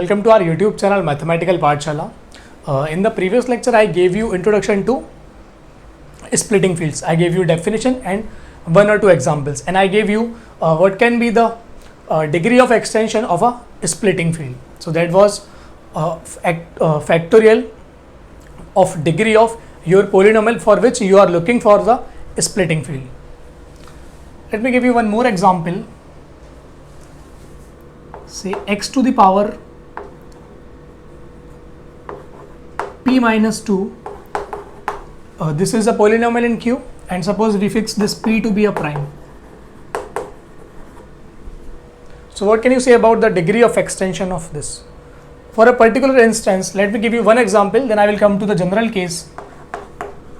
welcome to our YouTube channel Mathematical Pathshala. In the previous lecture I gave you introduction to splitting fields. I gave you definition and one or two examples, and I gave you what can be the degree of extension of a splitting field. So that was factorial of degree of your polynomial for which you are looking for the splitting field. Let me give you one more example. Say x to the power p minus 2. This is a polynomial in Q, and suppose we fix this p to be a prime. So what can you say about the degree of extension of this? For a particular instance, let me give you one example, then I will come to the general case.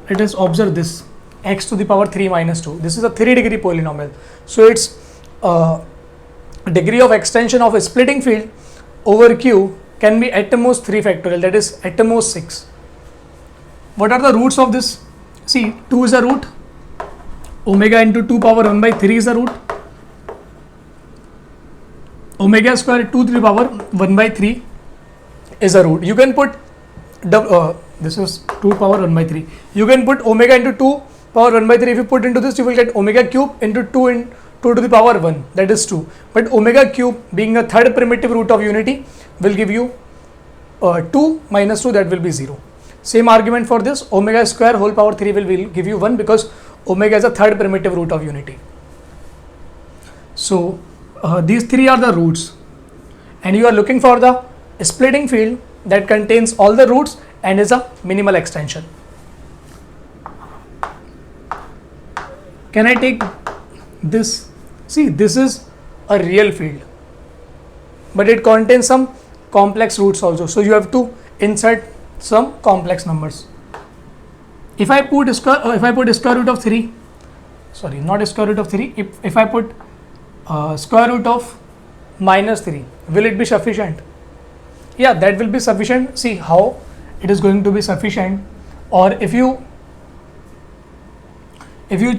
Let us observe this x to the power 3 minus 2. This is a 3-degree polynomial. So its degree of extension of a splitting field over Q can be at most 3 factorial, that is at most 6. What are the roots of this? See, 2 is a root, omega into 2 power 1 by 3 is a root, omega square 2 to the power 1 by 3 is a root. You can put this is 2 power 1 by 3. You can put omega into 2 power 1 by 3. If you put into this, you will get omega cube into 2 to the power 1, that is 2. But omega cube being a third primitive root of unity will give you 2 minus 2, that will be 0. Same argument for this, omega square whole power 3 will give you 1 because omega is a third primitive root of unity. So these three are the roots, and you are looking for the splitting field that contains all the roots and is a minimal extension. Can I take this? See, this is a real field, but it contains some complex roots also. So you have to insert some complex numbers. If I put square root of 3, sorry, not square root of 3. If I put square root of minus 3, will it be sufficient? Yeah, that will be sufficient. See how it is going to be sufficient. Or if you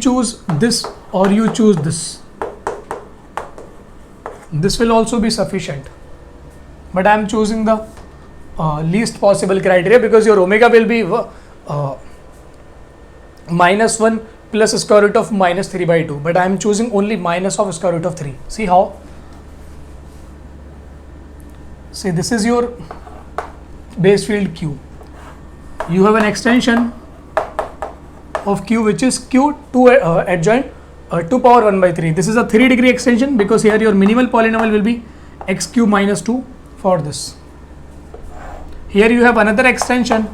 choose this or you choose this will also be sufficient. But I am choosing the least possible criteria because your omega will be minus 1 plus square root of minus 3 by 2. But I am choosing only minus of square root of 3. See how? See, this is your base field Q. You have an extension of Q which is Q2 adjoint 2 power 1 by 3. This is a 3-degree extension because here your minimal polynomial will be x cube minus 2 for this. Here you have another extension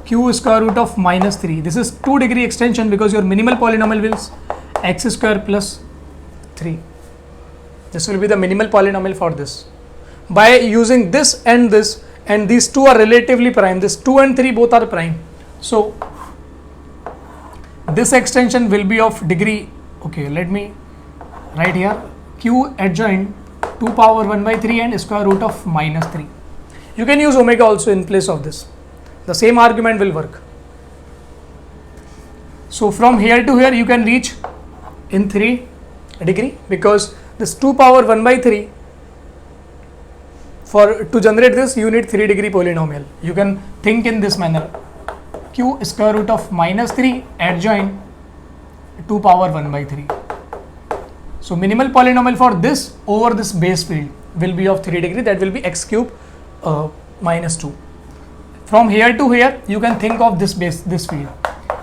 Q square root of minus 3. This is 2-degree extension because your minimal polynomial is x square plus 3. This will be the minimal polynomial for this. By using this and these two are relatively prime, this 2 and 3 both are prime. So this extension will be of degree, okay, let me write here, Q adjoint 2 power 1 by 3 and square root of minus 3. You can use omega also in place of this. The same argument will work. So from here to here you can reach in 3 degree because this 2 power 1 by 3, to generate this you need 3-degree polynomial. You can think in this manner, Q square root of minus 3 adjoint 2 power 1 by 3. So minimal polynomial for this over this base field will be of 3 degree, that will be x cube minus 2. From here to here you can think of this field,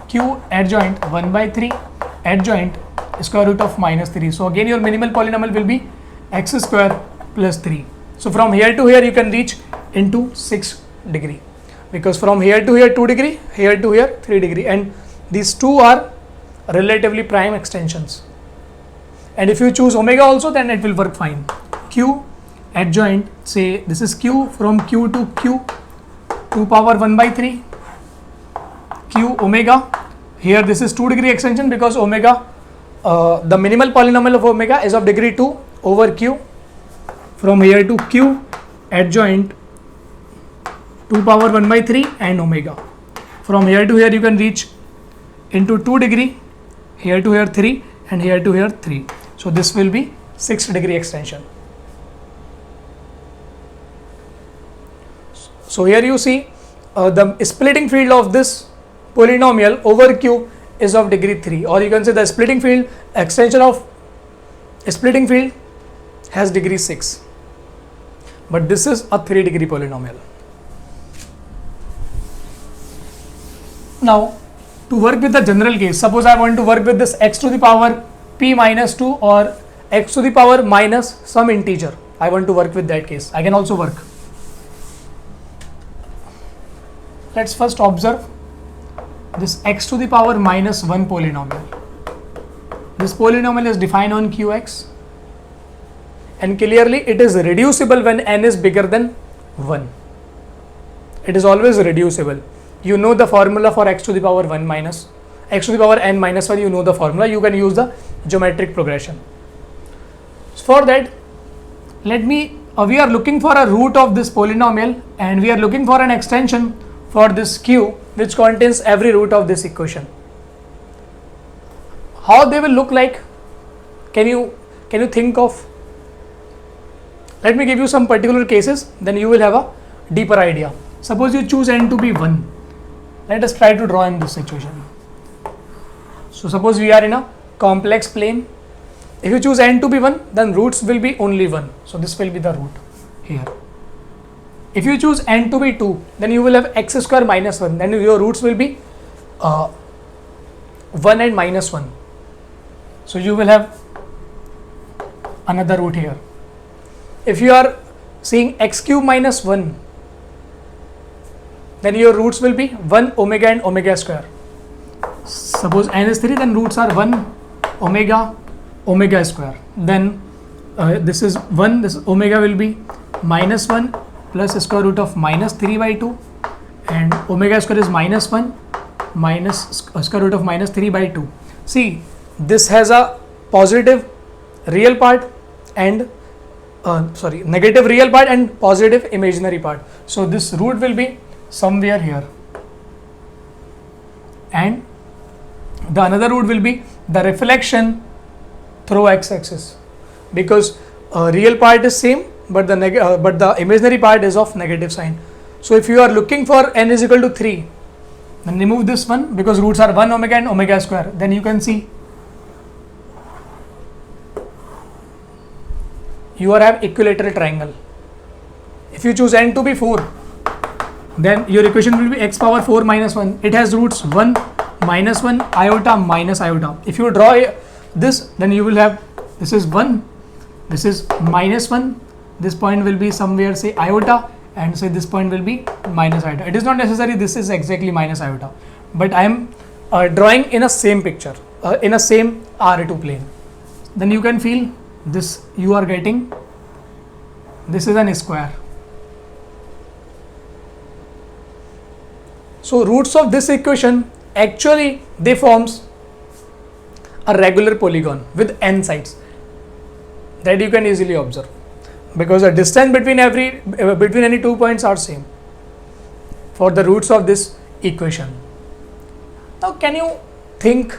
Q adjoint 1 by 3 adjoint square root of minus 3. So again your minimal polynomial will be x square plus 3. So from here to here you can reach into 6 degree because from here to here 2 degree, here to here 3 degree, and these two are relatively prime extensions. And if you choose omega also, then it will work fine. Q adjoint, say this is Q, from Q to Q 2 power 1 by 3 Q omega. Here this is 2-degree extension because omega, the minimal polynomial of omega is of degree 2 over Q. From here to Q adjoint 2 power 1 by 3 and omega. From here to here you can reach into 2 degree, here to here 3 and here to here 3. So this will be 6 degree extension. So here you see the splitting field of this polynomial over Q is of degree 3, or you can say the splitting field extension of splitting field has degree 6, but this is a 3-degree polynomial. Now to work with the general case, suppose I want to work with this x to the power p minus 2 or x to the power minus some integer. I want to work with that case. I can also work. Let's first observe this x to the power minus 1 polynomial. This polynomial is defined on Qx, and clearly it is reducible when n is bigger than 1. It is always reducible. You know the formula for x to the power 1 minus x to the power n minus 1, you know the formula. You can use the geometric progression. For that, we are looking for a root of this polynomial, and we are looking for an extension for this Q which contains every root of this equation. How they will look like? Can you think of? Let me give you some particular cases, then you will have a deeper idea. Suppose you choose n to be 1. Let us try to draw in this situation. So suppose we are in a complex plane. If you choose n to be 1, then roots will be only 1. So this will be the root here. If you choose n to be 2, then you will have x square minus 1. Then your roots will be 1 and minus 1. So you will have another root here. If you are seeing x cube minus 1, then your roots will be 1 omega and omega square. Suppose n is 3, then roots are 1 omega square. Then this is 1, this omega will be minus 1 plus square root of minus 3 by 2, and omega square is minus 1 minus square root of minus 3 by 2. See, this has a positive real part and negative real part and positive imaginary part. So this root will be somewhere here, and the another root will be the reflection through x-axis, because real part is same, but the imaginary part is of negative sign. So if you are looking for n is equal to 3, then remove this one, because roots are 1 omega and omega square. Then you can see you have equilateral triangle. If you choose n to be 4, then your equation will be x power 4 minus 1. It has roots 1 minus 1 iota minus iota. If you draw this, then you will have, this is 1, this is minus 1, this point will be somewhere say iota, and say this point will be minus iota. It is not necessary this is exactly minus iota, but I am drawing in a same picture, in a same R2 plane. Then you can feel this, you are getting, this is an square. So roots of this equation actually they forms a regular polygon with n sides, that you can easily observe, because the distance between any 2 points are same for the roots of this equation. Now can you think,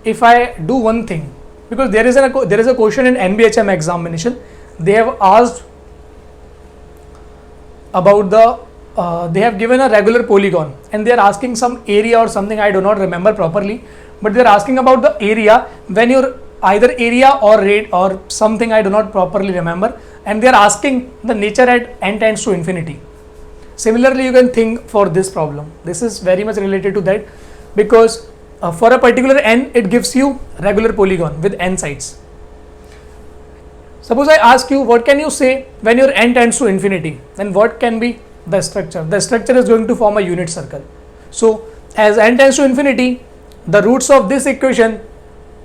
if I do one thing, because there is a question in NBHM examination, they have asked about they have given a regular polygon and they are asking some area or something, I do not remember properly, but they are asking about the area when your either area or rate or something, I do not properly remember, and they are asking the nature at n tends to infinity. Similarly, you can think for this problem. This is very much related to that, because for a particular n, it gives you regular polygon with n sides. Suppose I ask you, what can you say when your n tends to infinity? Then what can be the structure? The structure is going to form a unit circle. So as n tends to infinity, the roots of this equation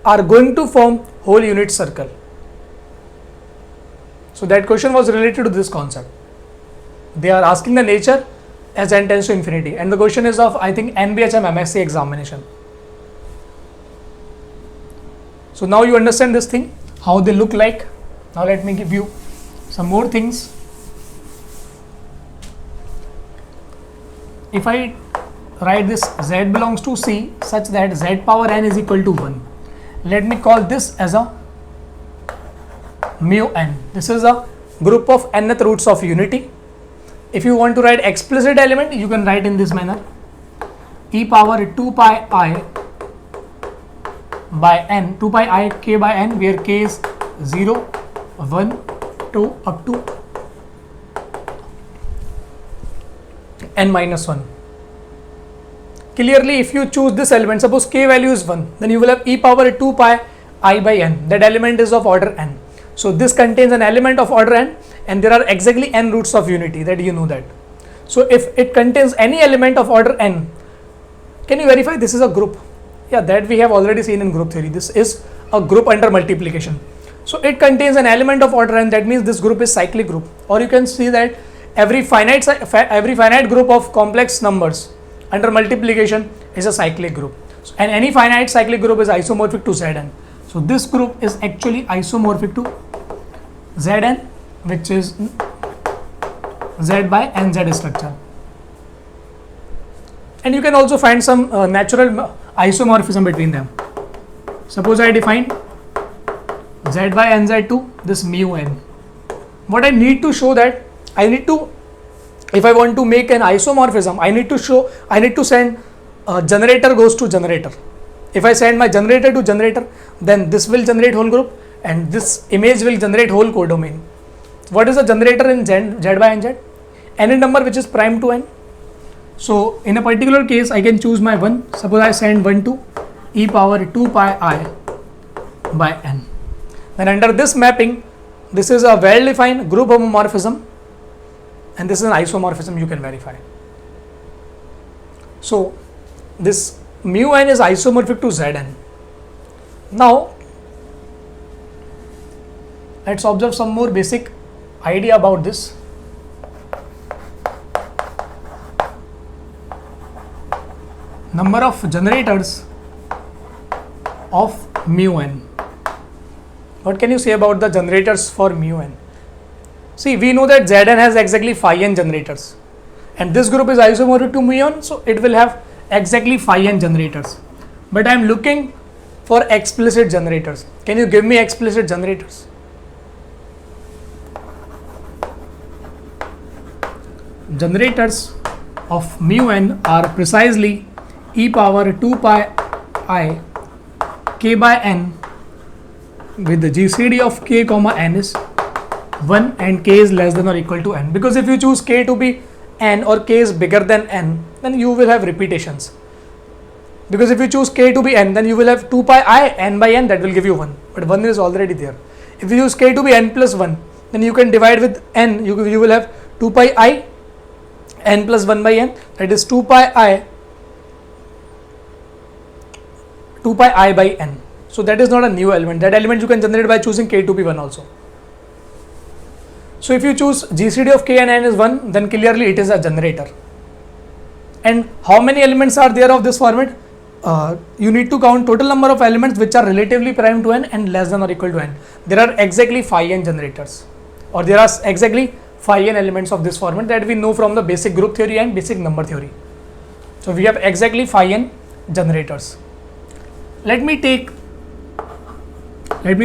are going to form whole unit circle. So that question was related to this concept. They are asking the nature as n tends to infinity, and the question is of, I think, NBHM MSc examination. So now you understand this thing, how they look like. Now let me give you some more things. If I write this z belongs to C such that z power n is equal to 1, let me call this as a mu n. This is a group of nth roots of unity, If you want to write explicit element, you can write in this manner: e power 2 pi I by n, 2 pi I k by n, where k is 0, 1, 2 up to n minus 1. Clearly, if you choose this element, suppose k value is 1, then you will have e power 2 pi I by n. That element is of order n. So this contains an element of order n, and there are exactly n roots of unity, that you know that. So if it contains any element of order n, can you verify this is a group? Yeah, that we have already seen in group theory. This is a group under multiplication. So it contains an element of order n, that means this group is cyclic group. Or you can see that every finite group of complex numbers under multiplication is a cyclic group. So, and any finite cyclic group is isomorphic to Zn. So this group is actually isomorphic to Zn, which is Z by Nz structure. And you can also find some natural isomorphism between them. Suppose I define Z by Nz to this mu n. What I need to show that if I want to make an isomorphism, I need to send generator goes to generator. If I send my generator to generator, then this will generate whole group and this image will generate whole codomain. What is the generator in Z by Nz? Any number which is prime to n. So in a particular case, I can choose my 1. Suppose I send 1 to e power 2 pi I by n. Then under this mapping, this is a well-defined group homomorphism, and this is an isomorphism you can verify. So this mu n is isomorphic to Zn. Now let's observe some more basic idea about this. Number of generators of mu n. What can you say about the generators for mu n? See, we know that Zn has exactly phi n generators, and this group is isomorphic to mu n, so it will have exactly phi n generators. But I am looking for explicit generators. Can you give me explicit generators? Generators of mu n are precisely e power 2 pi I k by n with the GCD of k comma n is 1 and k is less than or equal to n. Because if you choose k to be n or k is bigger than n, then you will have repetitions. Because if you choose k to be n, then you will have 2 pi I n by n, that will give you 1, but 1 is already there. If you use k to be n plus 1, then you can divide with n, you will have 2 pi I n plus 1 by n, that is 2 pi I by n. So that is not a new element. That element you can generate by choosing k to be 1 also. So if you choose GCD of k and n is 1, then clearly it is a generator. And how many elements are there of this format? You need to count total number of elements which are relatively prime to n and less than or equal to n. There are exactly phi n generators, or there are exactly phi n elements of this format that we know from the basic group theory and basic number theory. So we have exactly phi n generators. Let me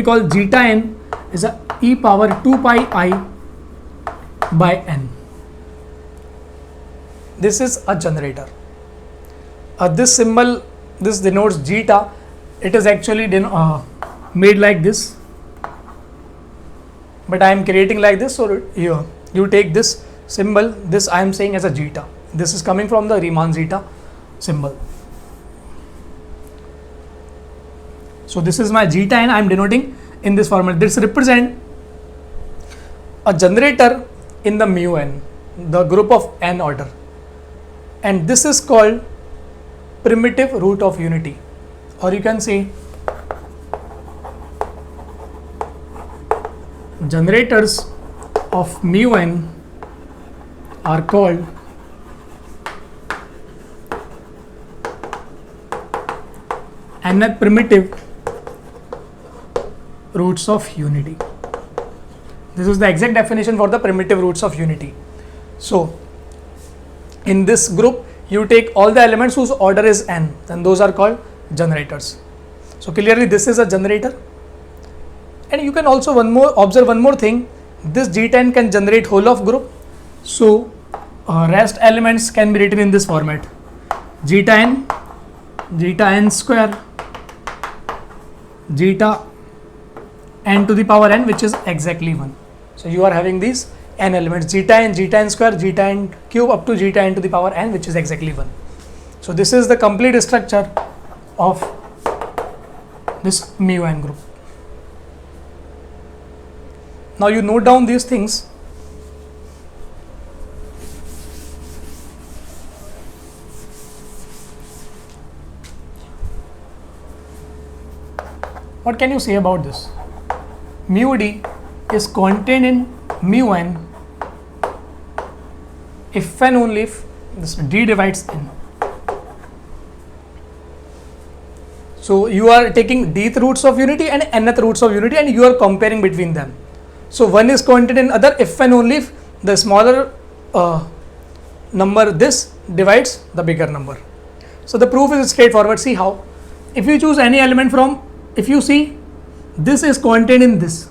call zeta n is a e power 2 pi I by n. This is a generator. This symbol, this denotes zeta. It is actually made like this, but I am creating like this. So here you take this symbol, this I am saying as a zeta. This is coming from the Riemann zeta symbol. So this is my zeta n, I am denoting in this format. This represent a generator in the mu n, the group of n order, and this is called primitive root of unity, or you can say generators of mu n are called nth primitive roots of unity. This is the exact definition for the primitive roots of unity. So in this group you take all the elements whose order is n, and those are called generators. So clearly this is a generator. And you can also observe one more thing. This zeta n can generate whole of group. So rest elements can be written in this format: zeta n square, zeta n to the power n, which is exactly 1. So you are having these n elements: zeta n square, zeta n cube, up to zeta n to the power n, which is exactly 1. So this is the complete structure of this mu n group. Now you note down these things. What can you say about this? Mu d is contained in mu n if and only if this d divides n. So you are taking dth roots of unity and nth roots of unity and you are comparing between them. So one is contained in other if and only if the smaller number this divides the bigger number. So the proof is straightforward. See how? If you choose any element from, if you see, this is contained in this,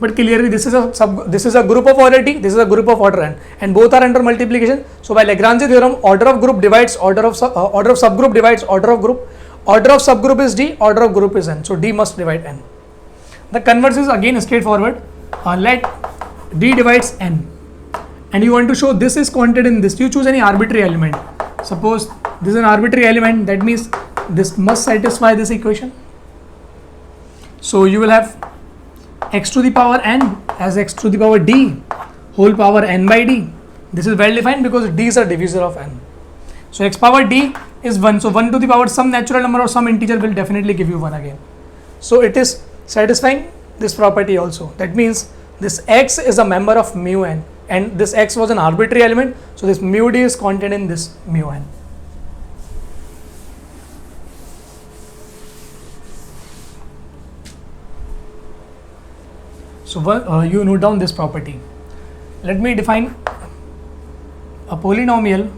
but clearly this is a group of order t, this is a group of order n, and both are under multiplication. So by Lagrange theorem, order of group divides order of subgroup divides order of group. Order of subgroup is d, order of group is n. So d must divide n. The converse is again straightforward. Let d divides n, and you want to show this is contained in this. You choose any arbitrary element. Suppose this is an arbitrary element, that means this must satisfy this equation. So you will have x to the power n as x to the power d whole power n by d. This is well defined because d is a divisor of n. So x power d is 1. So 1 to the power some natural number or some integer will definitely give you 1 again. So it is satisfying this property also. That means this x is a member of mu n, and this x was an arbitrary element. So this mu d is contained in this mu n. So you note down this property. Let me define a polynomial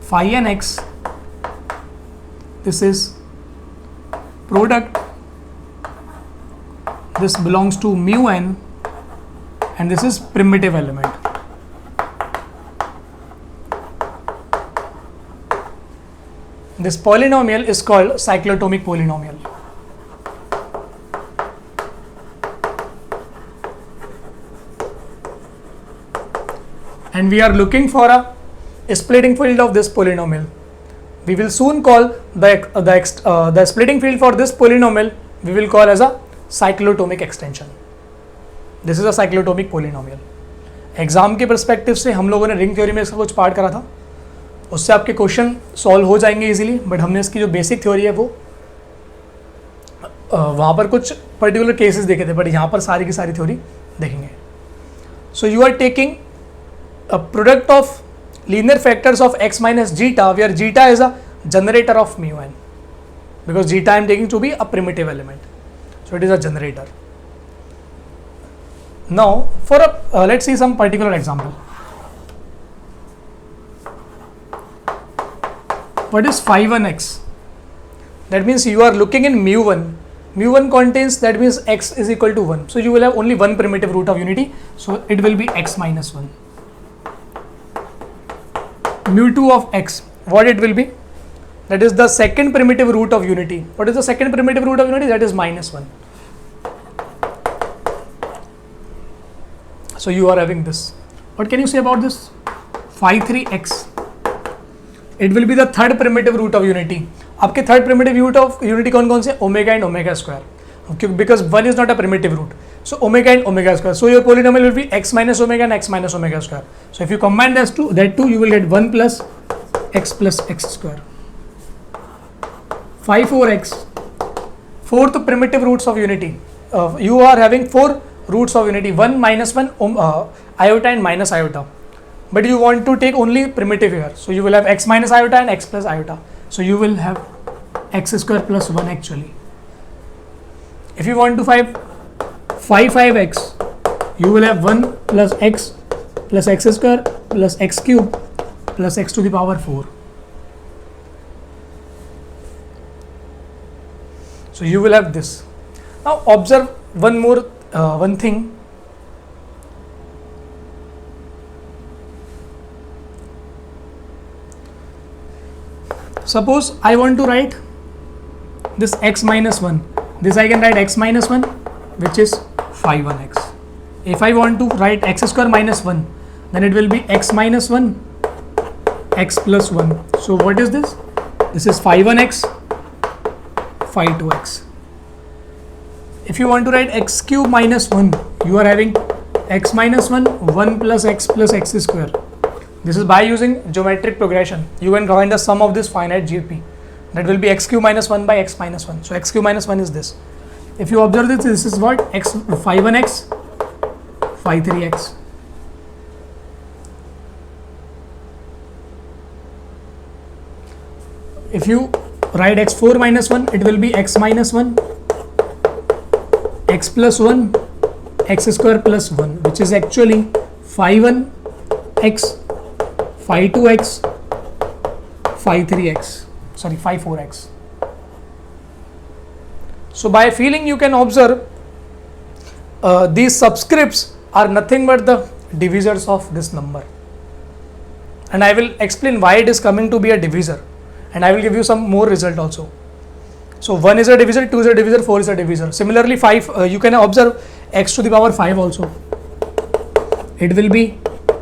phi n x. This is product, this belongs to mu n, and this is primitive element. This polynomial is called cyclotomic polynomial. And we are looking for a splitting field of this polynomial. We will soon call the splitting field for this polynomial, we will call as a cyclotomic extension. This is a cyclotomic polynomial. Exam के perspective से हम लोगों ने ring theory में इसका कुछ part करा था, उससे आपके क्वेश्चन सॉल्व हो जाएंगे इजीली, बट हमने इसकी जो बेसिक थ्योरी है वो वहाँ पर कुछ पर्टिकुलर केसेस देखे थे, बट यहाँ पर सारी की सारी थ्योरी देखेंगे. So you are taking a product of linear factors of x minus zeta, where zeta is a generator of mu n, because zeta I am taking to be a primitive element, so it is a generator. Now for a let's see some particular example. What is phi 1x? That means you are looking in mu 1. Mu 1 contains, that means x is equal to 1, so you will have only one primitive root of unity, so it will be x minus 1. Mu 2 of x, what it will be? That is the second primitive root of unity. What is the second primitive root of unity? That is minus 1. So you are having this. What can you say about this? Phi 3x. It will be the third primitive root of unity. आपके third primitive root of unity कौन कौन से? Omega and omega square. Because 1 is not a primitive root. So omega and omega square. So your polynomial will be x minus omega and x minus omega square. So if you combine that two, you will get 1 plus x square. Phi 4x. Fourth primitive roots of unity. You are having 4 roots of unity. 1 minus 1 iota and minus iota. But you want to take only primitive here. So you will have x minus iota and x plus iota. So you will have x square plus 1 actually. If you want to find phi 5x, you will have 1 plus x square plus x cube plus x to the power 4. So you will have this. Now observe one thing. suppose I want to write this x minus 1. This I can write x minus 1, which is phi 1x. If I want to write x square minus 1, then it will be x minus 1, x plus 1. So what is this? This is phi 1x, phi 2x. If you want to write x cube minus 1, you are having x minus 1, 1 plus x square. This is by using geometric progression. You can find the sum of this finite GP. That will be x cube minus 1 by x minus 1. So x cube minus 1 is this. If you observe this, this is what? X phi 1x, phi 3x. If you write x4 minus 1, it will be x minus 1, x plus 1, x square plus 1, which is actually phi 1 x, phi 2x, phi 3x, sorry, phi 4x. So by feeling you can observe these subscripts are nothing but the divisors of this number, and I will explain why it is coming to be a divisor, and I will give you some more result also. So 1 is a divisor, 2 is a divisor, 4 is a divisor. Similarly 5, you can observe x to the power 5 also. It will be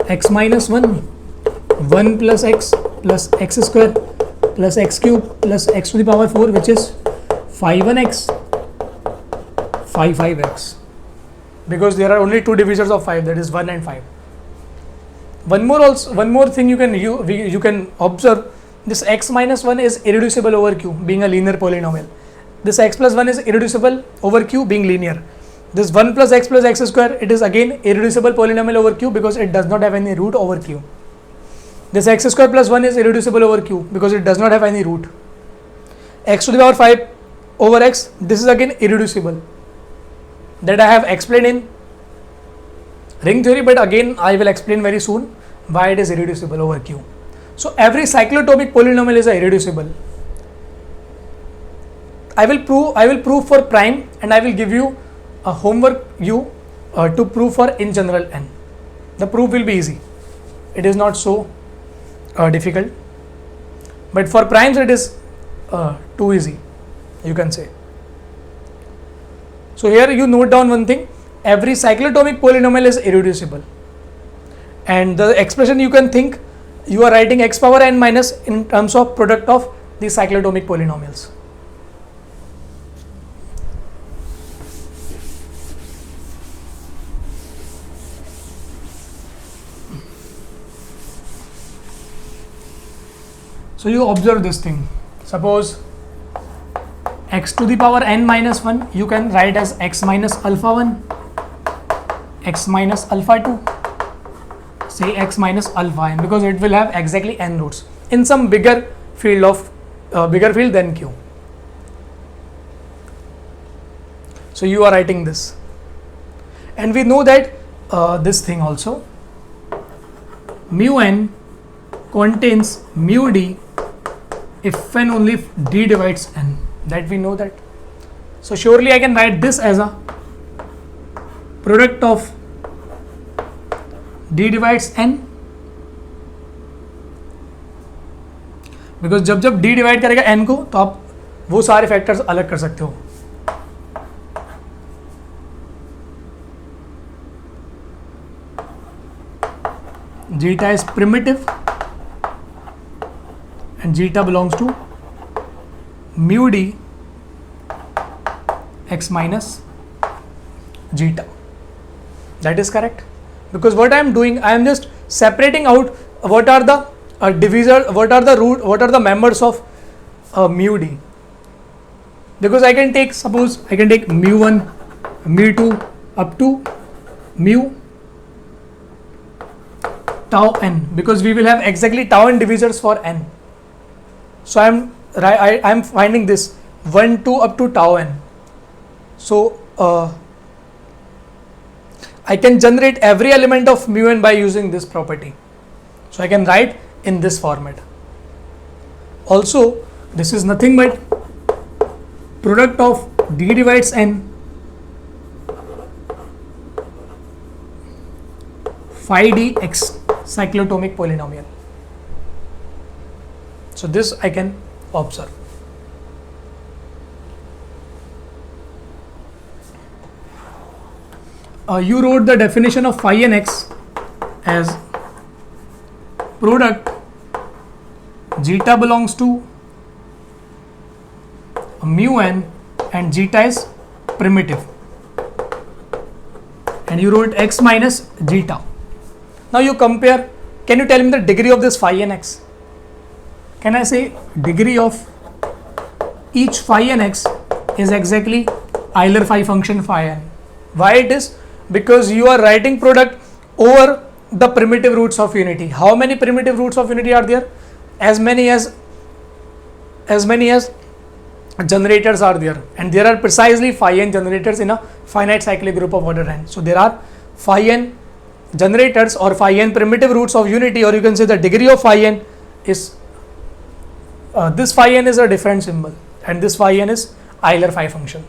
x minus 1, 1 plus x square plus x cube plus x to the power 4, which is phi 1x, phi 5x. Because there are only two divisors of 5, that is 1 and 5. One more thing you can observe. This x minus 1 is irreducible over q, being a linear polynomial. This x plus 1 is irreducible over q, being linear. This 1 plus x square, it is again irreducible polynomial over q because it does not have any root over q. This x square plus 1 is irreducible over q because it does not have any root. X to the power 5 over x, this is again irreducible. That I have explained in ring theory, but again I will explain very soon why it is irreducible over q. So every cyclotomic polynomial is irreducible. I will prove for prime, and I will give you a homework to prove for in general n. The proof will be easy. It is not so difficult, but for primes it is too easy, you can say. So here you note down one thing: every cyclotomic polynomial is irreducible, and the expression you can think, you are writing x power n minus in terms of product of these cyclotomic polynomials. So you observe this thing. Suppose x to the power n minus 1 you can write as x minus alpha 1, x minus alpha 2, say x minus alpha n, because it will have exactly n roots in some bigger field than q. So you are writing this, and we know that this thing also, mu n contains mu d if and only if d divides n, that we know that. So surely I can write this as a product of d divides n, because जब d divide करेगा n को तो आप वो सारे factors अलग कर सकते हो. Zeta is primitive and zeta belongs to mu d x minus zeta. That is correct, because what I am doing, I am just separating out what are the what are the members of mu d, because I can take, suppose I can take mu 1, mu 2 up to mu tau n, because we will have exactly tau n divisors for n. So I am finding this 1, 2 up to tau n. So I can generate every element of mu n by using this property. So I can write in this format. Also, this is nothing but product of d divides n phi d x cyclotomic polynomial. So this I can Observe. You wrote the definition of phi and x as product zeta belongs to mu n and zeta is primitive, and you wrote x minus zeta. Now you compare. Can you tell me the degree of this phi and x? Can I say degree of each phi and x is exactly Euler phi function phi n? Why it is? Because you are writing product over the primitive roots of unity. How many primitive roots of unity are there? As many as generators are there, and there are precisely phi n generators in a finite cyclic group of order n. So there are phi n generators or phi n primitive roots of unity, or you can say the degree of phi n is this phi n is a different symbol, and this phi n is Euler phi function.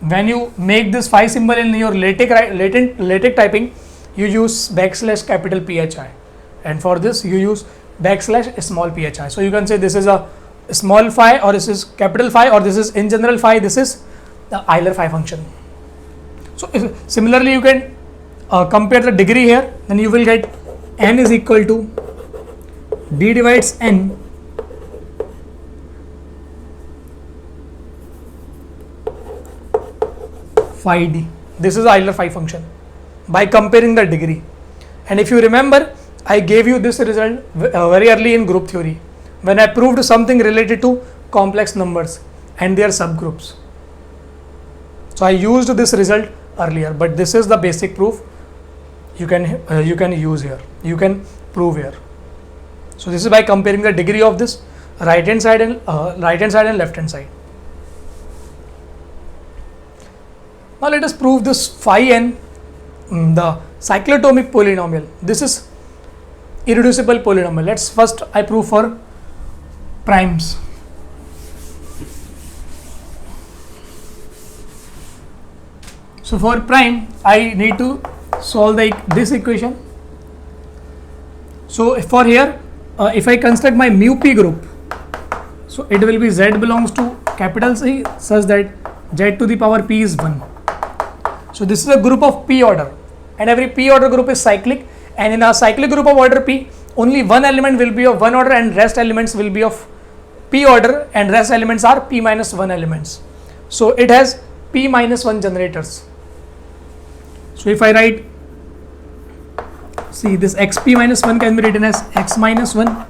When you make this phi symbol in your LaTeX typing, you use backslash capital PHI, and for this you use backslash small phi. So you can say this is a small phi, or this is capital phi, or this is in general phi. This is the Euler phi function. So similarly, you can compare the degree here, then you will get n is equal to d divides n phi d. This is the Euler phi function by comparing the degree. And if you remember, I gave you this result very early in group theory when I proved something related to complex numbers and their subgroups. So I used this result earlier, but this is the basic proof you can use here, you can prove here. So this is by comparing the degree of this right hand side and left hand side. Now let us prove this phi n, the cyclotomic polynomial. This is irreducible polynomial. Let's first I prove for primes. So for prime, I need to solve this equation. So for here, if I construct my mu p group, so it will be z belongs to capital C such that z to the power p is 1. So this is a group of p order, and every p order group is cyclic, and in a cyclic group of order p, only one element will be of one order and rest elements will be of p order, and rest elements are p minus 1 elements. So it has p minus 1 generators. So if I write, see, this xp minus 1 can be written as x minus 1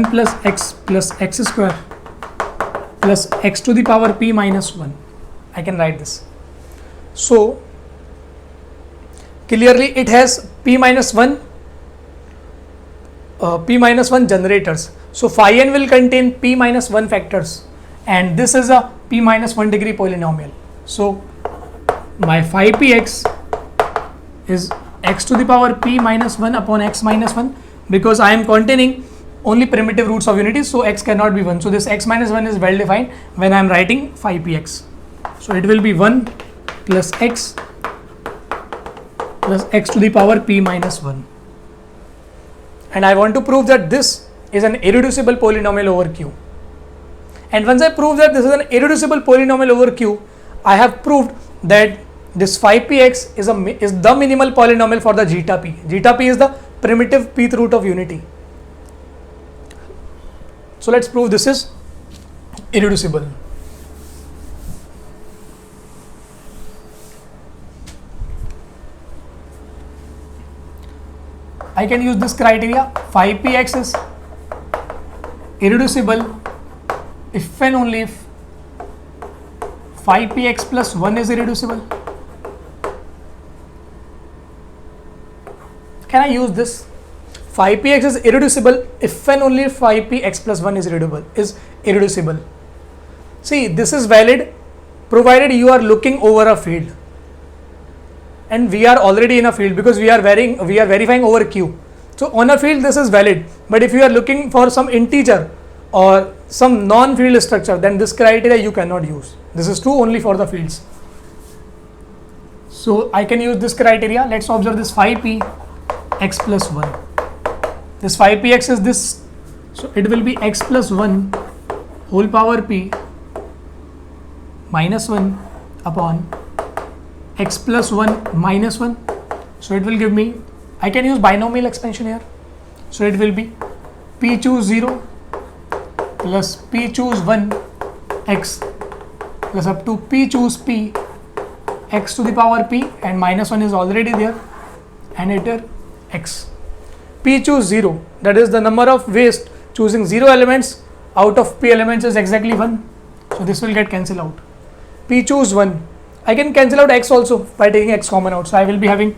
plus x square plus x to the power p minus 1. I can write this. So clearly it has p minus 1 generators. So phi n will contain p minus 1 factors, and this is a p minus 1 degree polynomial. So my phi px is x to the power p minus 1 upon x minus 1, because I am containing only primitive roots of unity, so x cannot be 1. So this x minus 1 is well defined when I am writing phi px. So it will be 1 plus x to the power p minus 1. And I want to prove that this is an irreducible polynomial over Q. And once I prove that this is an irreducible polynomial over Q, I have proved that this phi px is the minimal polynomial for the zeta p. Zeta p is the primitive pth root of unity. So let's prove this is irreducible. I can use this criteria. Phi px is irreducible if and only if phi px plus 1 is irreducible. Can I use this? Phi px is irreducible if and only if phi px plus 1 is irreducible. See, this is valid provided you are looking over a field, and we are already in a field because we are verifying over Q. So on a field this is valid, but if you are looking for some integer or some non-field structure, then this criteria you cannot use. This is true only for the fields. So I can use this criteria. Let's observe this phi p x plus 1. This phi px is this So it will be x plus 1 whole power p minus 1 upon x plus 1 minus 1. So it will give me, I can use binomial expansion here. So it will be p choose 0 plus p choose 1 x plus up to p choose p x to the power p, and minus 1 is already there, and enter x. P choose 0, that is the number of ways choosing 0 elements out of p elements is exactly 1. So this will get cancelled out. P choose 1, I can cancel out x also by taking x common out. So I will be having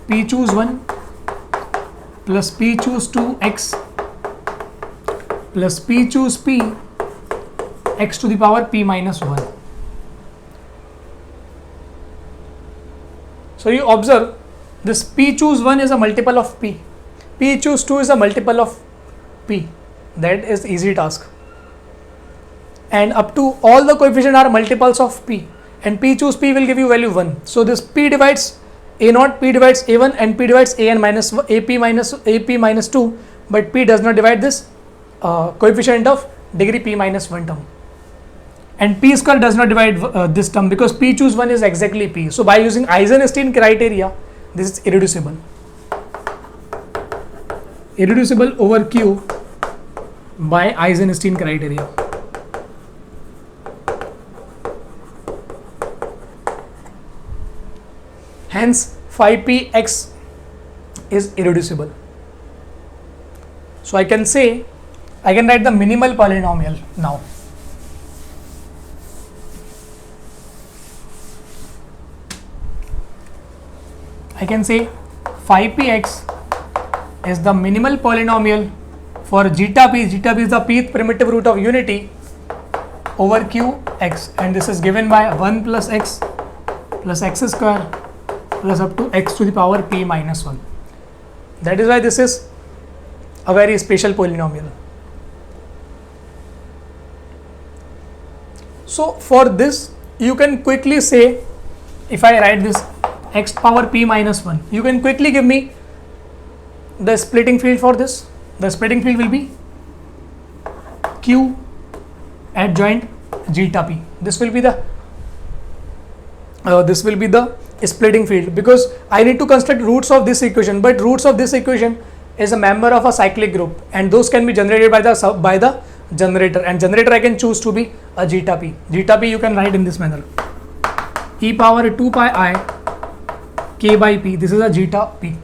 p choose 1 plus p choose 2 x plus p choose p x to the power p minus 1. So you observe this p choose 1 is a multiple of p, p choose 2 is a multiple of p. That is easy task. And up to all the coefficients are multiples of p, and p choose p will give you value 1. So this p divides a0, p divides a1, and p divides an minus ap minus 2, but p does not divide this coefficient of degree p minus 1 term. And p square does not divide this term because p choose 1 is exactly p. So by using Eisenstein criteria, this is irreducible. Irreducible over Q by Eisenstein criteria. Hence phi p x is irreducible. So I can say, I can write the minimal polynomial now. I can say phi px is the minimal polynomial for zeta p. Zeta p is the pth primitive root of unity over qx, and this is given by 1 plus x square plus up to x to the power p minus 1. That is why this is a very special polynomial. So for this you can quickly say, if I write this x power p minus 1, you can quickly give me the splitting field for this. The splitting field will be q adjoint zeta p. This will be the splitting field, because I need to construct roots of this equation, but roots of this equation is a member of a cyclic group, and those can be generated by the generator, and generator I can choose to be a zeta p. Zeta p you can write in this manner: e power 2 pi I k by p. This is a zeta p,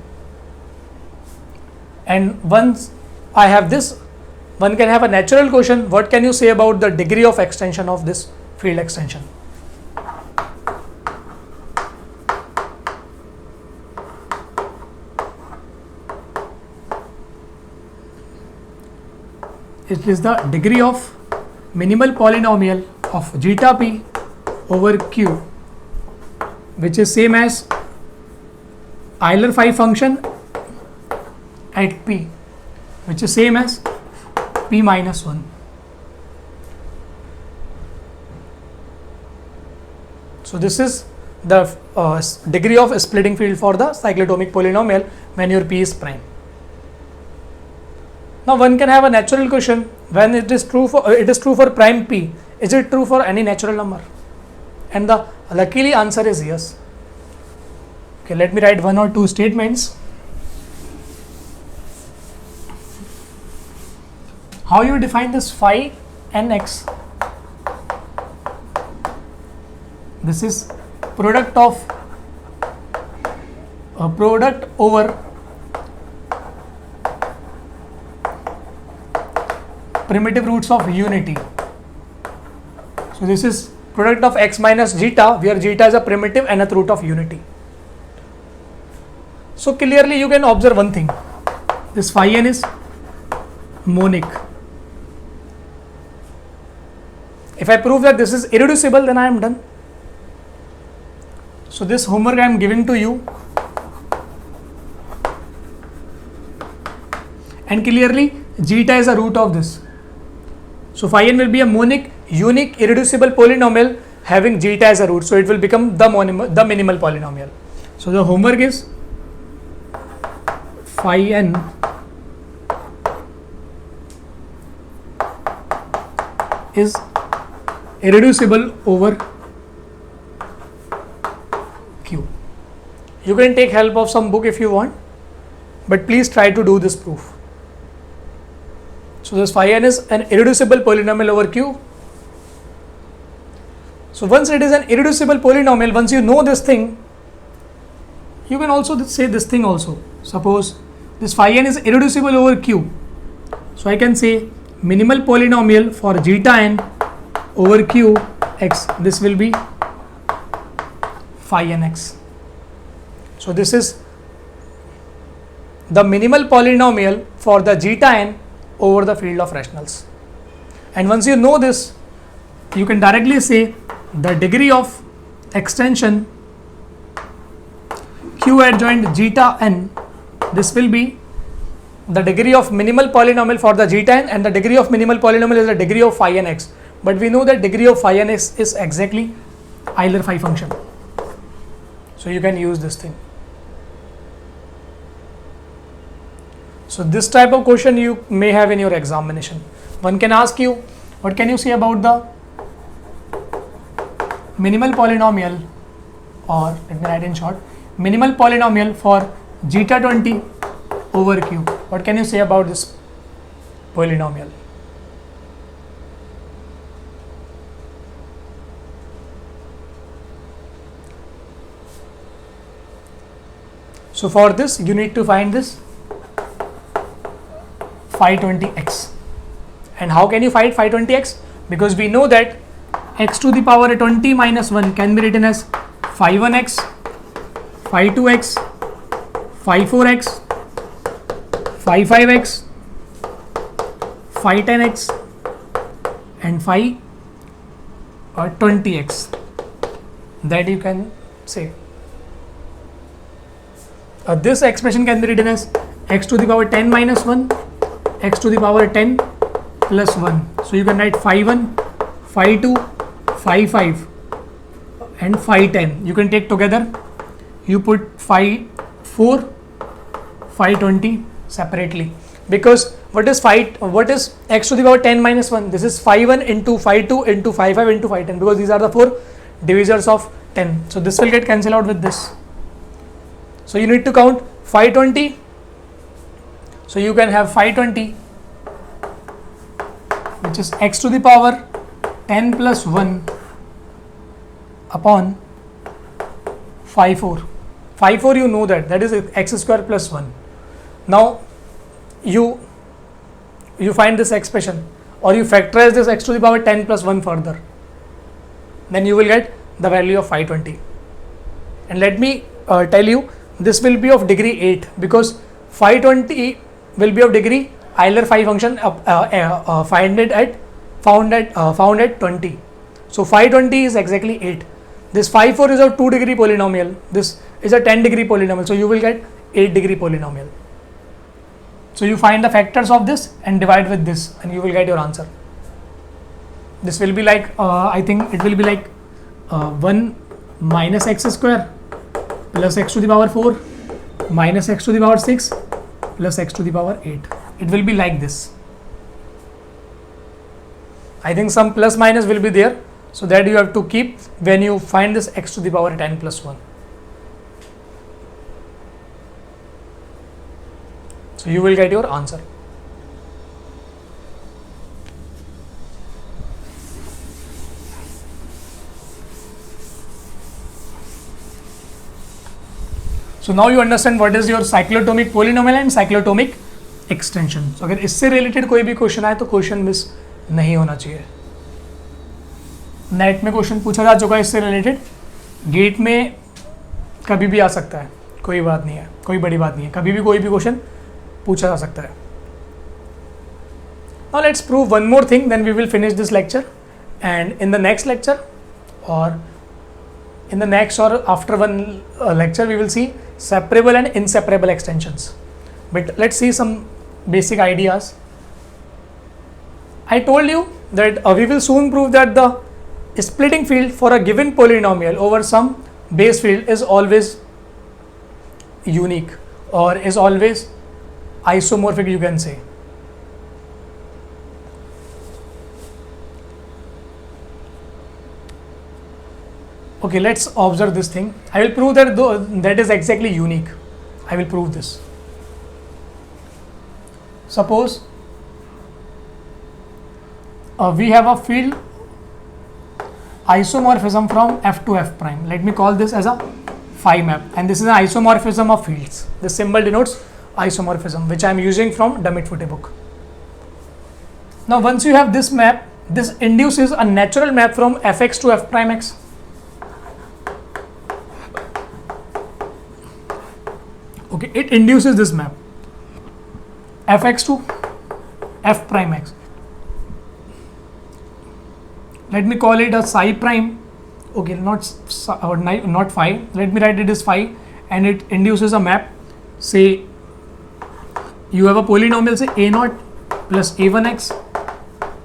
and once I have this, one can have a natural question: what can you say about the degree of extension of this field extension? It is the degree of minimal polynomial of zeta p over q, which is same as Euler phi function at p, which is same as p minus 1. So this is the degree of splitting field for the cyclotomic polynomial when your p is prime. Now one can have a natural question: when it is true for prime p, is it true for any natural number? And the luckily answer is yes. Okay, let me write one or two statements. How you define this phi nx? This is product of a product over primitive roots of unity. So this is product of x minus zeta, where zeta is a primitive nth root of unity. So clearly you can observe one thing: this phi n is monic. If I prove that this is irreducible, then I am done. So this homework I am giving to you, and clearly zeta is a root of this. So phi n will be a monic, unique, irreducible polynomial having zeta as a root. So it will become the minimal polynomial. So the homework is phi n is irreducible over Q. You can take help of some book if you want, but please try to do this proof. So this phi n is an irreducible polynomial over Q. So once it is an irreducible polynomial, once you know this thing, you can also say this thing also. Suppose this phi n is irreducible over Q. So I can say minimal polynomial for zeta n over Q x, this will be phi n x. So this is the minimal polynomial for the zeta n over the field of rationals. And once you know this, you can directly say the degree of extension Q adjoint zeta n, this will be the degree of minimal polynomial for the zeta n, and the degree of minimal polynomial is the degree of phi n x. But we know that degree of phi n x is exactly Euler phi function. So you can use this thing. So this type of question you may have in your examination. One can ask you, what can you say about the minimal polynomial, or let me write in short, minimal polynomial for zeta 20 over Q. What can you say about this polynomial? So for this you need to find this phi 20x. And how can you find phi 20x? Because we know that x to the power 20 minus 1 can be written as phi 1x, phi 2x, phi 4x, phi 5x, phi 10x, and phi 20x. That you can say. This expression can be written as x to the power 10 minus 1, x to the power 10 plus 1. So you can write phi 1, phi 2, phi 5 and phi 10. You can take together. You put phi 4, phi 20 separately, because what is x to the power 10 minus 1? This is phi 1 into phi 2 into phi 5 into phi 10, because these are the 4 divisors of 10. So this will get cancelled out with this. So you need to count phi 20. So you can have phi 20, which is x to the power 10 plus 1 upon phi 4. Phi 4 you know that is x square plus 1. Now you find this expression, or you factorize this x to the power 10 plus 1 further. Then you will get the value of phi 20. And let me tell you, this will be of degree 8, because phi 20 will be of degree Euler phi function found at 20. So phi 20 is exactly 8. This phi 4 is a 2 degree polynomial. This is a 10 degree polynomial. So you will get 8 degree polynomial. So you find the factors of this and divide with this, and you will get your answer. This will be like, I think it will be like 1 minus x square plus x to the power 4 minus x to the power 6 plus x to the power 8. It will be like this. I think some plus minus will be there, so that you have to keep when you find this x to the power 10 plus 1. So you will get your answer. So now you understand what is your cyclotomic polynomial and cyclotomic extension. So अगर इससे related कोई भी question आए तो question miss नहीं होना चाहिए. Net में क्वेश्चन पूछा जा चुका है इससे रिलेटेड, गेट में कभी भी आ सकता है, कोई बात नहीं है, कोई बड़ी बात नहीं है, कभी भी कोई भी क्वेश्चन पूछा जा सकता है. Now let's prove one more thing, then we will finish this lecture, and in the next lecture or in the next or after one lecture we will see separable and inseparable extensions. But let's see some basic ideas. I told you that we will soon prove that the splitting field for a given polynomial over some base field is always unique, or is always isomorphic, you can say. Okay, let's observe this thing. I will prove that that is exactly unique. I will prove this. Suppose we have a field isomorphism from F to F prime. Let me call this as a phi map, and this is an isomorphism of fields. This symbol denotes isomorphism, which I am using from Damit-Foote book. Now once you have this map, this induces a natural map from Fx to F prime x. Okay, it induces this map Fx to F prime x. Let me call it a psi prime. Okay, not phi. Let me write it as phi, and it induces a map. Say you have a polynomial, say a0 plus a1x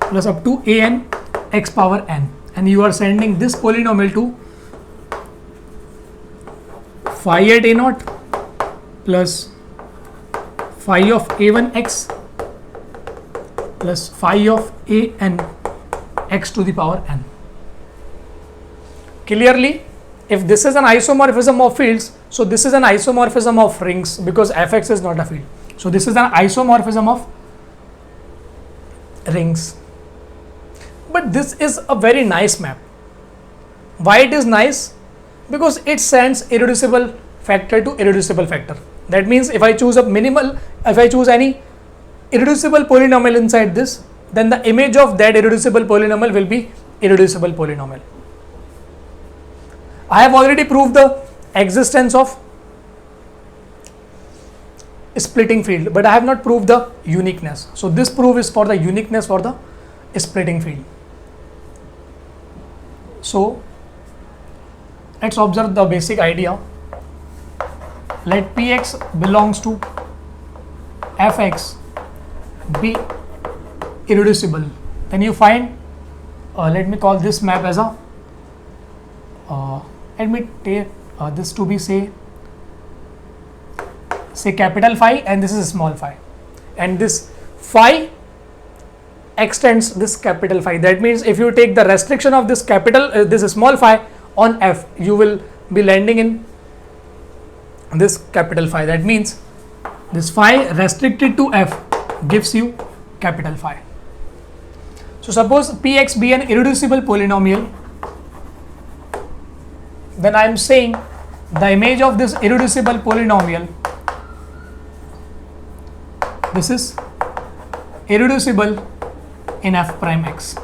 plus up to an x power n, and you are sending this polynomial to phi at a0 plus phi of a1x plus phi of an x to the power n. Clearly, if this is an isomorphism of fields, so this is an isomorphism of rings, because Fx is not a field. So this is an isomorphism of rings. But this is a very nice map. Why it is nice? Because it sends irreducible factor to irreducible factor. That means if I choose any irreducible polynomial inside this, then the image of that irreducible polynomial will be irreducible polynomial. I have already proved the existence of splitting field, but I have not proved the uniqueness. So this proof is for the uniqueness for the splitting field. So let's observe the basic idea. Let Px belongs to Fx be irreducible. Then you find, let me call this map as a, let me take this to be say capital phi, and this is small phi, and this phi extends this capital phi. That means if you take the restriction of this capital this small phi on F, you will be landing in this capital phi. That means this phi restricted to F gives you capital phi. So suppose Px be an irreducible polynomial, then I am saying the image of this irreducible polynomial, this is irreducible in F prime x.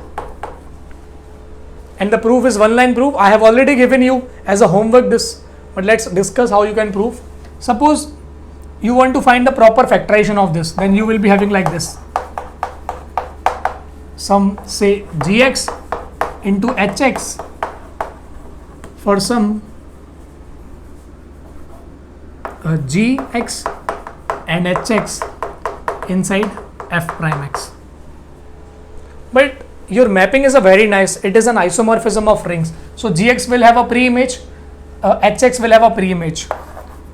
And the proof is one line proof. I have already given you as a homework this, but let's discuss how you can prove. Suppose you want to find the proper factorization of this, then you will be having like this. Some say gx into hx for some gx and hx inside F prime x. But your mapping is a very nice, it is an isomorphism of rings. So gx will have a pre-image, hx will have a pre-image.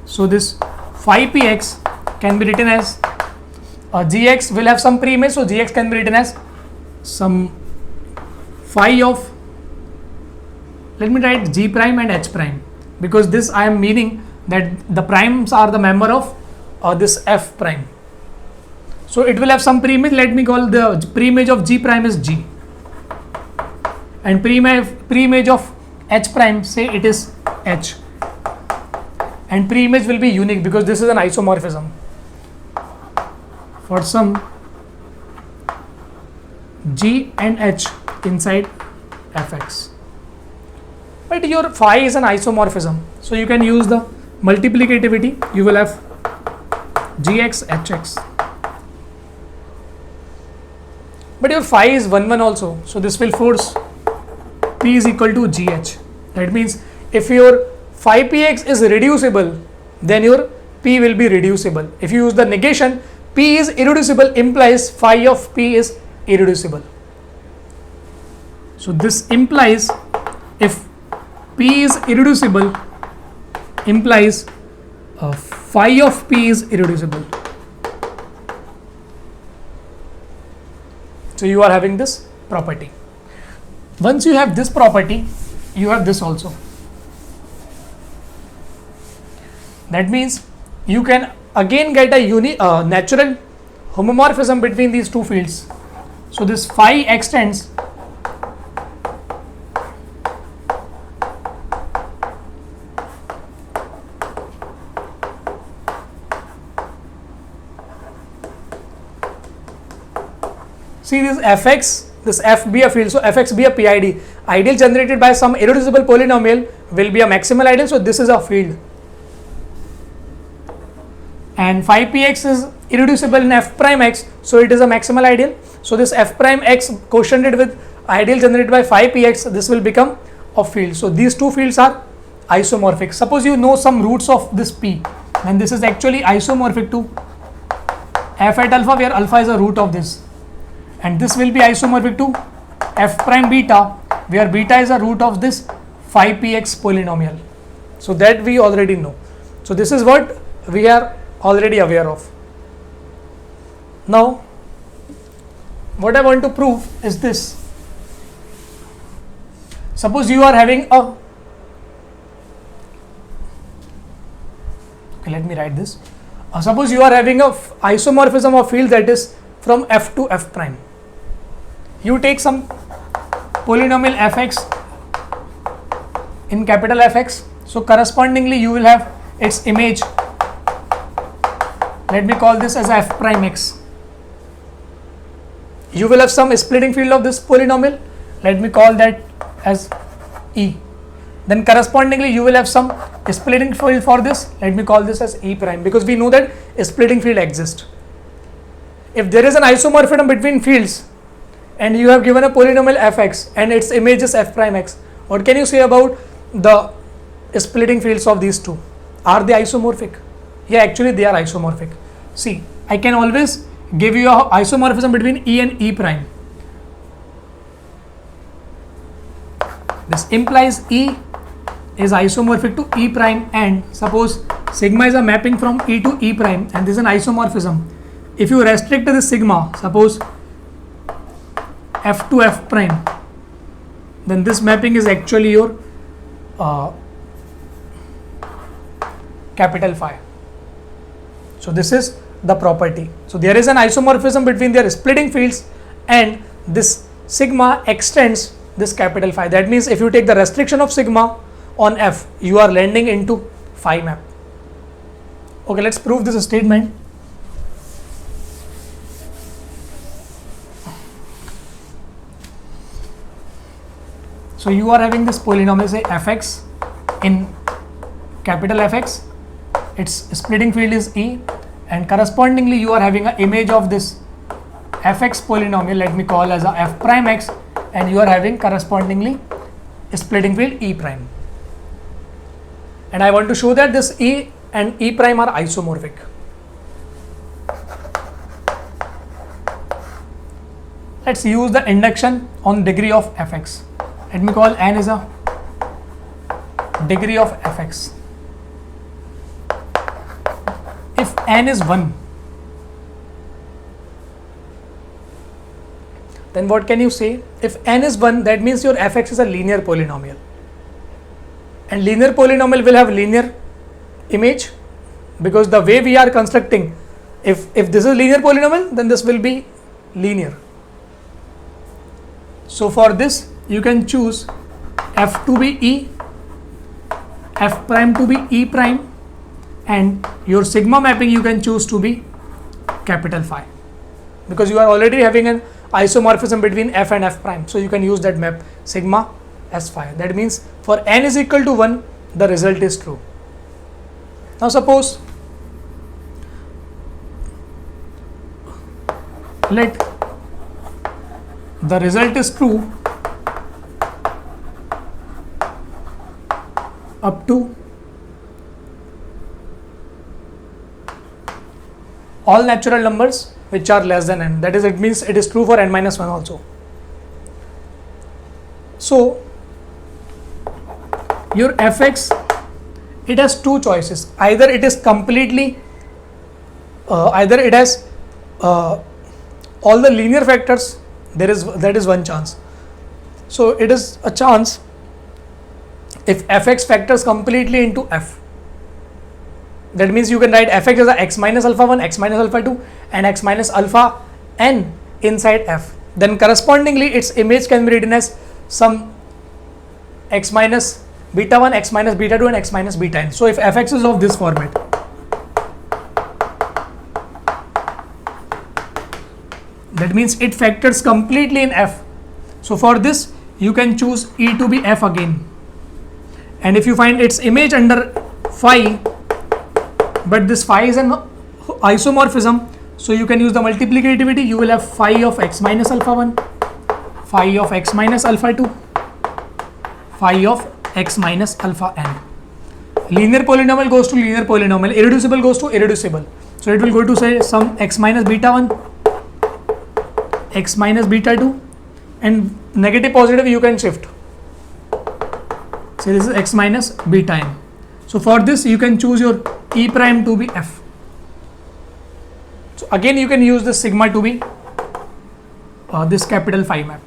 So this phi px can be written as gx will have some pre-image, so gx can be written as some phi of, let me write g prime and h prime, because this I am meaning that the primes are the member of this F prime. So it will have some pre-image. Let me call the pre-image of g prime is g, and pre-image of h prime, say it is h, and pre-image will be unique because this is an isomorphism for some g and h inside Fx. But your phi is an isomorphism, so you can use the multiplicativity. You will have gx hx, but your phi is 1 1 also, so this will force p is equal to gh. That means if your phi px is reducible, then your p will be reducible. If you use the negation, p is irreducible implies phi of p is irreducible. So this implies if p is irreducible implies phi of p is irreducible. So you are having this property. Once you have this property, you have this also. That means you can again get a natural homomorphism between these two fields. So this phi extends see this fx, this f be a field, so fx be a PID. Ideal generated by some irreducible polynomial will be a maximal ideal, so this is a field. And phi px is irreducible in f prime x, so it is a maximal ideal. So this f prime x quotiented with ideal generated by phi px, this will become a field. So these two fields are isomorphic. Suppose you know some roots of this p, and this is actually isomorphic to f at alpha, where alpha is a root of this, and this will be isomorphic to f prime beta, where beta is a root of this phi px polynomial. So that we already know. So this is what we are already aware of. Now what I want to prove is this. Suppose you are having a, okay, let me write this. Suppose you are having a isomorphism of field that is from f to f prime. You take some polynomial fx in capital Fx, so correspondingly you will have its image. Let me call this as f prime x. You will have some splitting field of this polynomial. Let me call that as E. Then correspondingly you will have some splitting field for this. Let me call this as E prime, because we know that a splitting field exists. If there is an isomorphism between fields and you have given a polynomial fx and its image is f prime x, what can you say about the splitting fields of these two? Are they isomorphic? Yeah, actually they are isomorphic. See, I can always give you a isomorphism between E and E prime. This implies E is isomorphic to E prime, and suppose sigma is a mapping from E to E prime, and this is an isomorphism. If you restrict this sigma, suppose f to f prime, then this mapping is actually your capital phi. So this is the property. So there is an isomorphism between their splitting fields, and this sigma extends this capital phi. That means if you take the restriction of sigma on f, you are landing into phi map. Okay, let's prove this statement. So you are having this polynomial, say fx in capital Fx, its splitting field is E, and correspondingly you are having an image of this fx polynomial, let me call as a f prime x, and you are having correspondingly splitting field E prime. And I want to show that this E and E prime are isomorphic. Let's use the induction on degree of fx. Let me call n is a degree of fx. If n is 1, then what can you say? If n is 1, that means your fx is a linear polynomial, and linear polynomial will have linear image, because the way we are constructing, if this is linear polynomial, then this will be linear. So for this you can choose f to be E, f prime to be E prime, and your sigma mapping you can choose to be capital phi, because you are already having an isomorphism between f and f prime, so you can use that map sigma as phi. That means for n is equal to 1, the result is true. Now suppose let the result is true up to all natural numbers which are less than n. That is, it means it is true for n minus 1 also. So your fx, it has two choices. Either it is completely, either it has all the linear factors. That is one chance. So it is a chance if fx factors completely into f. That means you can write fx as a x minus alpha 1, x minus alpha 2 and x minus alpha n inside f. Then correspondingly its image can be written as some x minus beta 1, x minus beta 2 and x minus beta n. So if fx is of this format, that means it factors completely in f. So for this you can choose E to be f again, and if you find its image under phi, but this phi is an isomorphism, so you can use the multiplicativity. You will have phi of x minus alpha 1, phi of x minus alpha 2, phi of x minus alpha n. Linear polynomial goes to linear polynomial, irreducible goes to irreducible. So it will go to say some x minus beta 1, x minus beta 2, and negative positive you can shift. So this is x minus beta n. So for this you can choose your E prime to be f. So again you can use this sigma to be this capital phi map.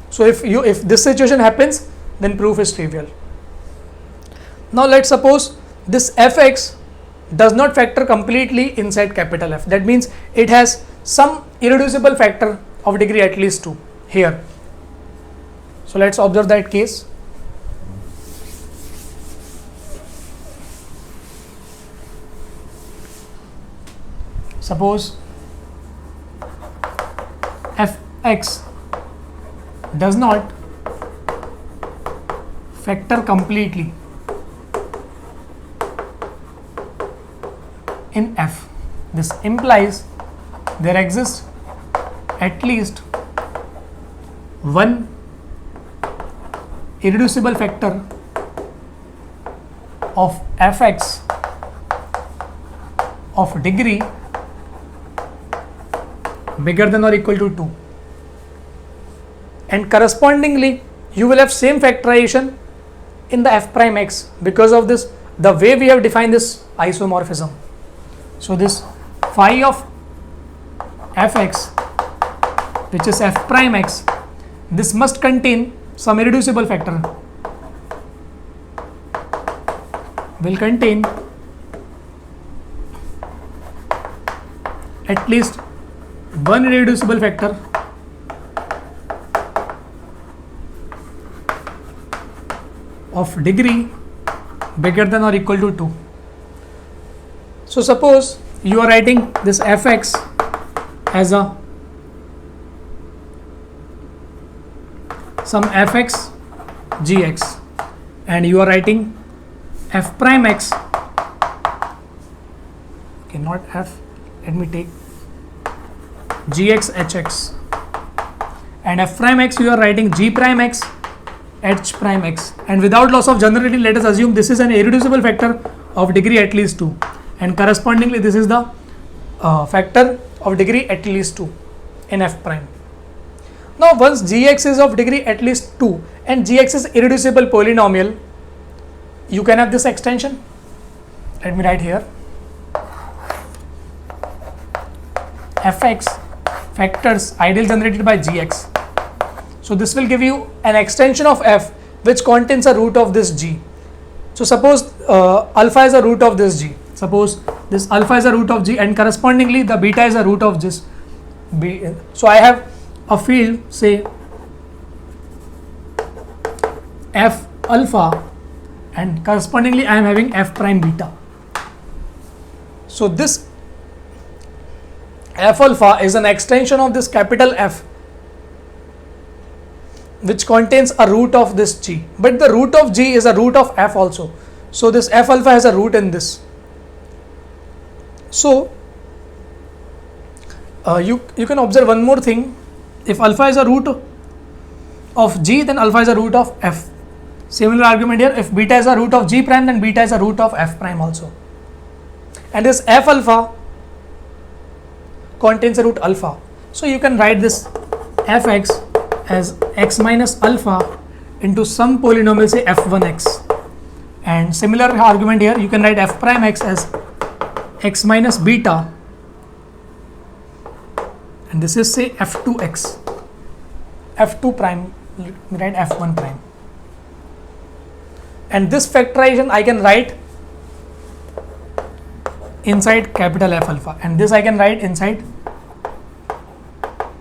So if this situation happens, then proof is trivial. Now let's suppose this fx does not factor completely inside capital F. That means it has some irreducible factor of degree at least 2 here. So let's observe that case. Suppose fx does not factor completely in f. This implies there exists at least one irreducible factor of fx of degree bigger than or equal to 2, and correspondingly you will have same factorization in the f prime x because of this, the way we have defined this isomorphism. So this phi of fx, which is f prime x, this must contain some irreducible factor, will contain at least one irreducible factor of degree bigger than or equal to 2. So suppose you are writing this fx as a some fx gx, and you are writing f prime x, okay, not f, let me take gx hx, and f prime x you are writing g prime x h prime x, and without loss of generality let us assume this is an irreducible factor of degree at least 2, and correspondingly this is the factor of degree at least 2 in f prime. Now once gx is of degree at least 2 and gx is irreducible polynomial, you can have this extension. Let me write here fx factors ideal generated by gx. So this will give you an extension of f which contains a root of this g. So suppose alpha is a root of this g. Suppose this alpha is a root of g and correspondingly the beta is a root of this b. So I have a field, say f alpha, and correspondingly I am having f prime beta. So this f alpha is an extension of this capital F which contains a root of this g, but the root of g is a root of f also. So this f alpha has a root in this. So you can observe one more thing. If alpha is a root of g, then alpha is a root of f. Similar argument here, if beta is a root of g prime, then beta is a root of f prime also. And this f alpha contains a root alpha. So you can write this fx as x minus alpha into some polynomial, say f1x. And similar argument here, you can write f prime x as x minus beta, and this is say f2x, f2 prime, let me write f1 prime. And this factorization I can write inside capital F alpha, and this I can write inside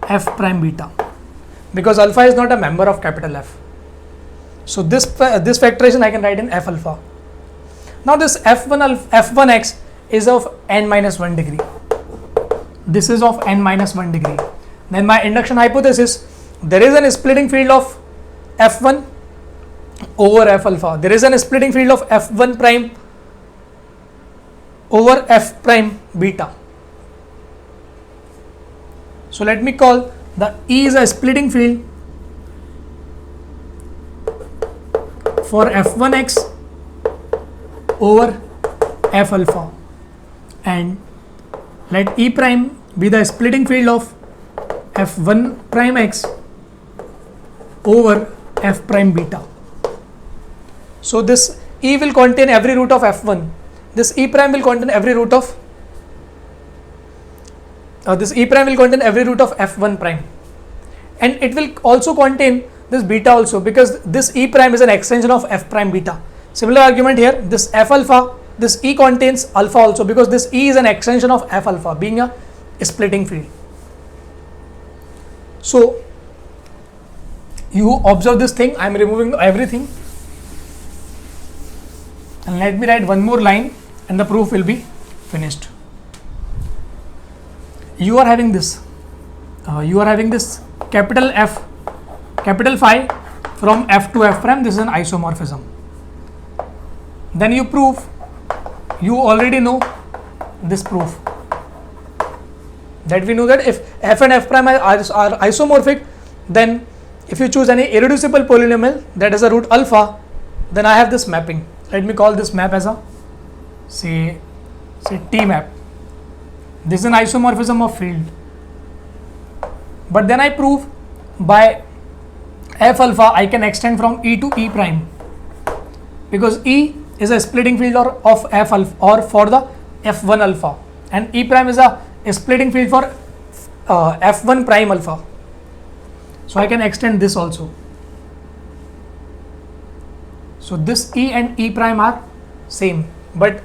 F prime beta, because alpha is not a member of capital F. So this factorization I can write in F alpha. Now this F1x is of n minus 1 degree. This is of n minus 1 degree. Then my induction hypothesis, there is an splitting field of F1 over F alpha. There is an splitting field of F1 prime over F prime beta. So let me call the E is a splitting field for F1x over F alpha, and let E prime be the splitting field of F1 prime x over F prime beta. So this E will contain every root of F1. This E prime will contain every root of F1 prime, and it will also contain this beta also, because this E prime is an extension of F prime beta. Similar argument here, this F alpha, this E contains alpha also, because this E is an extension of F alpha, being a splitting field. So you observe this thing, I am removing everything, and let me write one more line and the proof will be finished. You are having this capital F, capital phi from F to F prime. This is an isomorphism. Then you prove, you already know this proof, that we know that if F and F prime are isomorphic, then if you choose any irreducible polynomial that is a root alpha, then I have this mapping. Let me call this map as a say T map. This is an isomorphism of field. But then I prove by F alpha I can extend from E to E prime, because E is a splitting field of F alpha or for the F1 alpha, and E prime is a splitting field for F1 prime alpha. So I can extend this also. So this E and E prime are same, but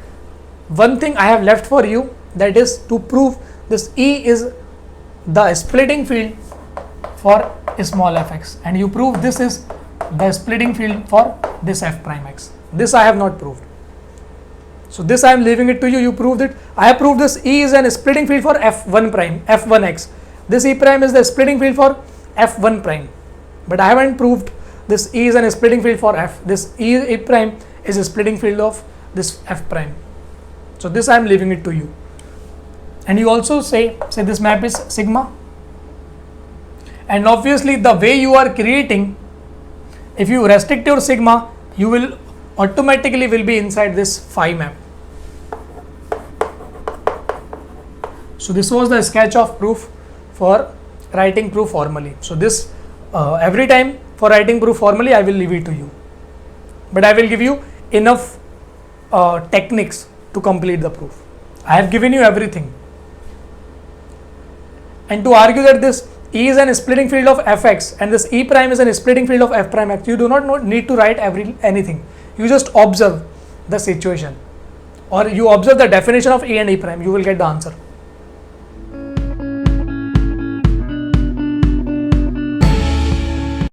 one thing I have left for you, that is to prove this E is the splitting field for small fx, and you prove this is the splitting field for this F prime x. This I have not proved. So this I am leaving it to you. You proved it. I have proved this E is a splitting field for F1 prime, F1x. This E prime is the splitting field for F1 prime, but I haven't proved this E is a splitting field for F. This E prime is a splitting field of this F prime. So this I am leaving it to you. And you also say this map is sigma, and obviously the way you are creating, if you restrict your sigma, you will automatically will be inside this phi map. So this was the sketch of proof for writing proof formally. So this every time for writing proof formally I will leave it to you, but I will give you enough techniques to complete the proof. I have given you everything. And to argue that this E is a splitting field of Fx and this E prime is a splitting field of F prime x, you do not need to write anything. You just observe the situation, or you observe the definition of E and E prime, you will get the answer.